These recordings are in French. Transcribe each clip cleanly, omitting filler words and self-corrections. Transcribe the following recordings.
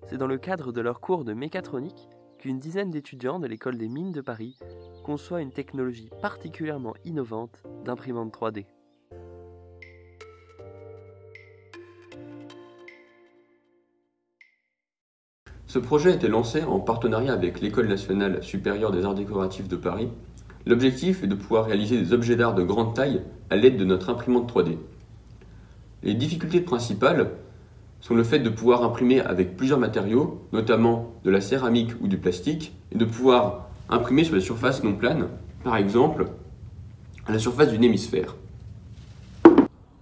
c'est dans le cadre de leur cours de mécatronique qu'une dizaine d'étudiants de l'école des mines de Paris conçoit une technologie particulièrement innovante d'imprimante 3D. Ce projet a été lancé en partenariat avec l'École nationale supérieure des arts décoratifs de Paris. L'objectif est de pouvoir réaliser des objets d'art de grande taille à l'aide de notre imprimante 3D. Les difficultés principales sont le fait de pouvoir imprimer avec plusieurs matériaux, notamment de la céramique ou du plastique, et de pouvoir imprimer sur des surfaces non planes, par exemple à la surface d'une hémisphère.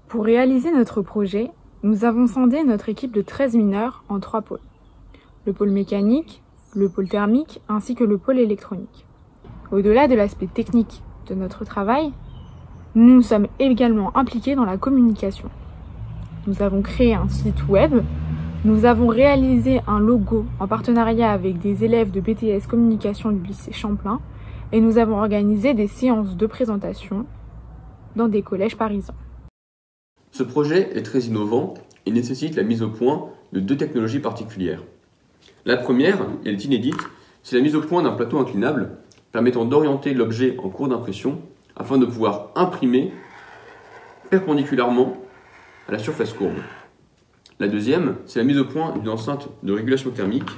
Pour réaliser notre projet, nous avons scindé notre équipe de 13 mineurs en 3 pôles. Le pôle mécanique, le pôle thermique ainsi que le pôle électronique. Au-delà de l'aspect technique de notre travail, nous sommes également impliqués dans la communication. Nous avons créé un site web, nous avons réalisé un logo en partenariat avec des élèves de BTS Communication du lycée Champlain et nous avons organisé des séances de présentation dans des collèges parisiens. Ce projet est très innovant et nécessite la mise au point de 2 technologies particulières. La première, et elle est inédite, c'est la mise au point d'un plateau inclinable permettant d'orienter l'objet en cours d'impression afin de pouvoir imprimer perpendiculairement à la surface courbe. La deuxième, c'est la mise au point d'une enceinte de régulation thermique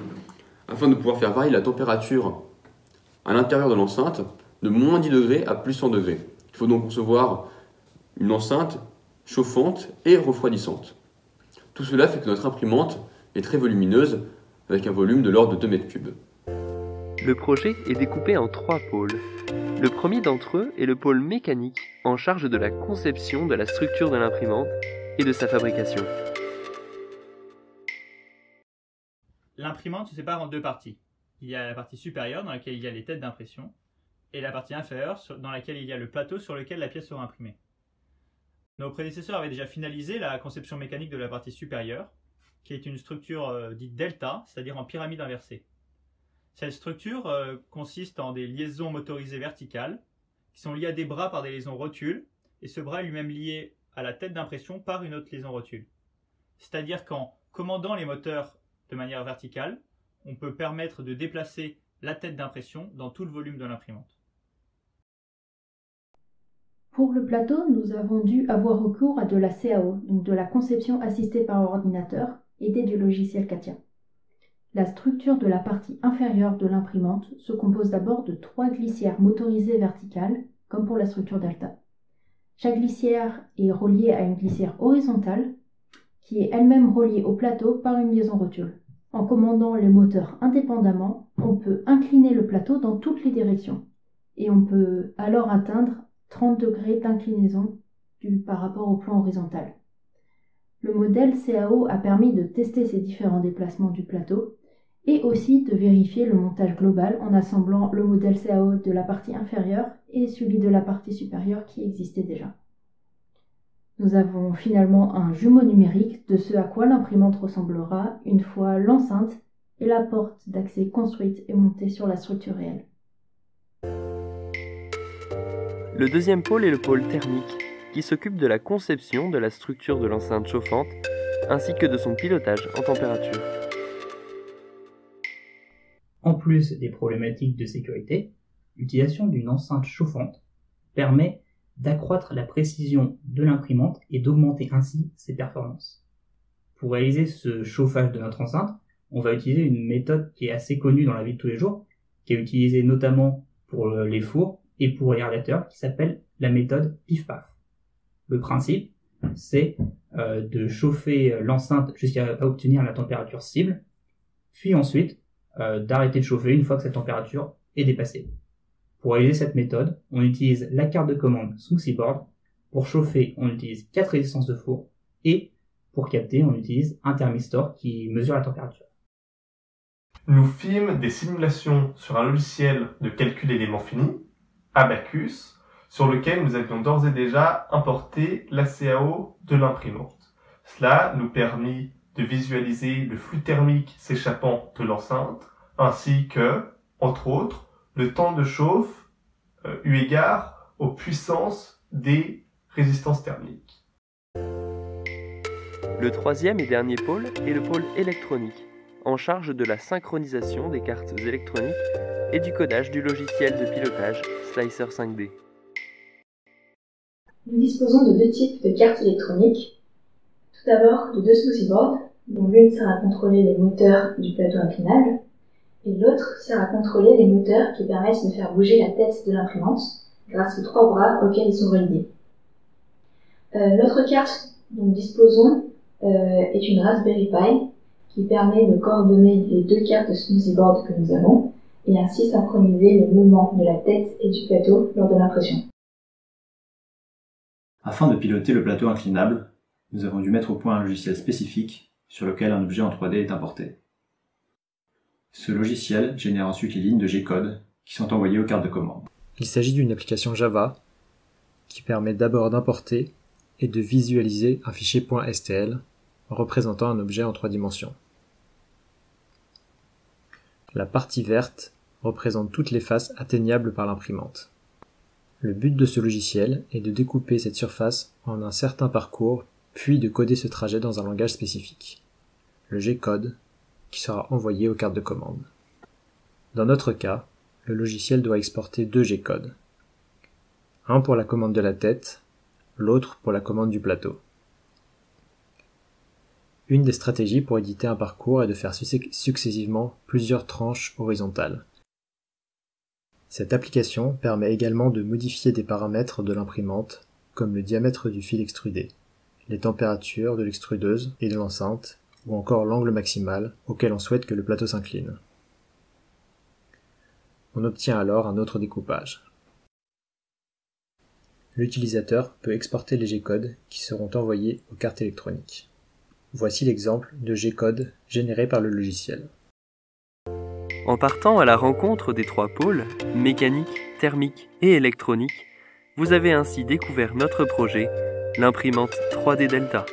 afin de pouvoir faire varier la température à l'intérieur de l'enceinte de moins 10 degrés à plus 100 degrés. Il faut donc concevoir une enceinte chauffante et refroidissante. Tout cela fait que notre imprimante est très volumineuse avec un volume de l'ordre de 2 mètres cubes. Le projet est découpé en 3 pôles. Le premier d'entre eux est le pôle mécanique, en charge de la conception de la structure de l'imprimante et de sa fabrication. L'imprimante se sépare en 2 parties. Il y a la partie supérieure dans laquelle il y a les têtes d'impression et la partie inférieure dans laquelle il y a le plateau sur lequel la pièce sera imprimée. Nos prédécesseurs avaient déjà finalisé la conception mécanique de la partie supérieure, qui est une structure dite delta, c'est-à-dire en pyramide inversée. Cette structure consiste en des liaisons motorisées verticales, qui sont liées à des bras par des liaisons rotules, et ce bras est lui-même lié à la tête d'impression par une autre liaison rotule. C'est-à-dire qu'en commandant les moteurs de manière verticale, on peut permettre de déplacer la tête d'impression dans tout le volume de l'imprimante. Pour le plateau, nous avons dû avoir recours à de la CAO, donc de la conception assistée par ordinateur, aidée du logiciel CATIA. La structure de la partie inférieure de l'imprimante se compose d'abord de 3 glissières motorisées verticales, comme pour la structure delta. Chaque glissière est reliée à une glissière horizontale, qui est elle-même reliée au plateau par une liaison rotule. En commandant les moteurs indépendamment, on peut incliner le plateau dans toutes les directions, et on peut alors atteindre 30 degrés d'inclinaison par rapport au plan horizontal. Le modèle CAO a permis de tester ces différents déplacements du plateau et aussi de vérifier le montage global en assemblant le modèle CAO de la partie inférieure et celui de la partie supérieure qui existait déjà. Nous avons finalement un jumeau numérique de ce à quoi l'imprimante ressemblera une fois l'enceinte et la porte d'accès construite et montée sur la structure réelle. Le deuxième pôle est le pôle thermique, qui s'occupe de la conception de la structure de l'enceinte chauffante, ainsi que de son pilotage en température. En plus des problématiques de sécurité, l'utilisation d'une enceinte chauffante permet d'accroître la précision de l'imprimante et d'augmenter ainsi ses performances. Pour réaliser ce chauffage de notre enceinte, on va utiliser une méthode qui est assez connue dans la vie de tous les jours, qui est utilisée notamment pour les fours et pour les radiateurs, qui s'appelle la méthode PIF-PAF. Le principe, c'est de chauffer l'enceinte jusqu'à obtenir la température cible, puis ensuite d'arrêter de chauffer une fois que cette température est dépassée. Pour réaliser cette méthode, on utilise la carte de commande Sunxi-Board. Pour chauffer, on utilise 4 résistances de four et pour capter, on utilise un thermistor qui mesure la température. Nous fîmes des simulations sur un logiciel de calcul éléments finis, Abacus, sur lequel nous avions d'ores et déjà importé la CAO de l'imprimante. Cela nous permit de visualiser le flux thermique s'échappant de l'enceinte, ainsi que, entre autres, le temps de chauffe eu égard aux puissances des résistances thermiques. Le troisième et dernier pôle est le pôle électronique, en charge de la synchronisation des cartes électroniques et du codage du logiciel de pilotage Slicer 5D. Nous disposons de deux types de cartes électroniques. Tout d'abord, de deux smoothie boards, dont l'une sert à contrôler les moteurs du plateau inclinable, et l'autre sert à contrôler les moteurs qui permettent de faire bouger la tête de l'imprimante grâce aux trois bras auxquels ils sont reliés. L'autre carte dont nous disposons est une Raspberry Pi qui permet de coordonner les deux cartes de smoothie board que nous avons et ainsi synchroniser les mouvements de la tête et du plateau lors de l'impression. Afin de piloter le plateau inclinable, nous avons dû mettre au point un logiciel spécifique sur lequel un objet en 3D est importé. Ce logiciel génère ensuite les lignes de G-code qui sont envoyées aux cartes de commande. Il s'agit d'une application Java qui permet d'abord d'importer et de visualiser un fichier .stl représentant un objet en 3 dimensions. La partie verte représente toutes les faces atteignables par l'imprimante. Le but de ce logiciel est de découper cette surface en un certain parcours, puis de coder ce trajet dans un langage spécifique, le G-code, qui sera envoyé aux cartes de commande. Dans notre cas, le logiciel doit exporter deux G-codes, un pour la commande de la tête, l'autre pour la commande du plateau. Une des stratégies pour éditer un parcours est de faire successivement plusieurs tranches horizontales. Cette application permet également de modifier des paramètres de l'imprimante, comme le diamètre du fil extrudé, les températures de l'extrudeuse et de l'enceinte, ou encore l'angle maximal auquel on souhaite que le plateau s'incline. On obtient alors un autre découpage. L'utilisateur peut exporter les G-codes qui seront envoyés aux cartes électroniques. Voici l'exemple de G-code généré par le logiciel. En partant à la rencontre des trois pôles, mécanique, thermique et électronique, vous avez ainsi découvert notre projet, l'imprimante 3D Delta.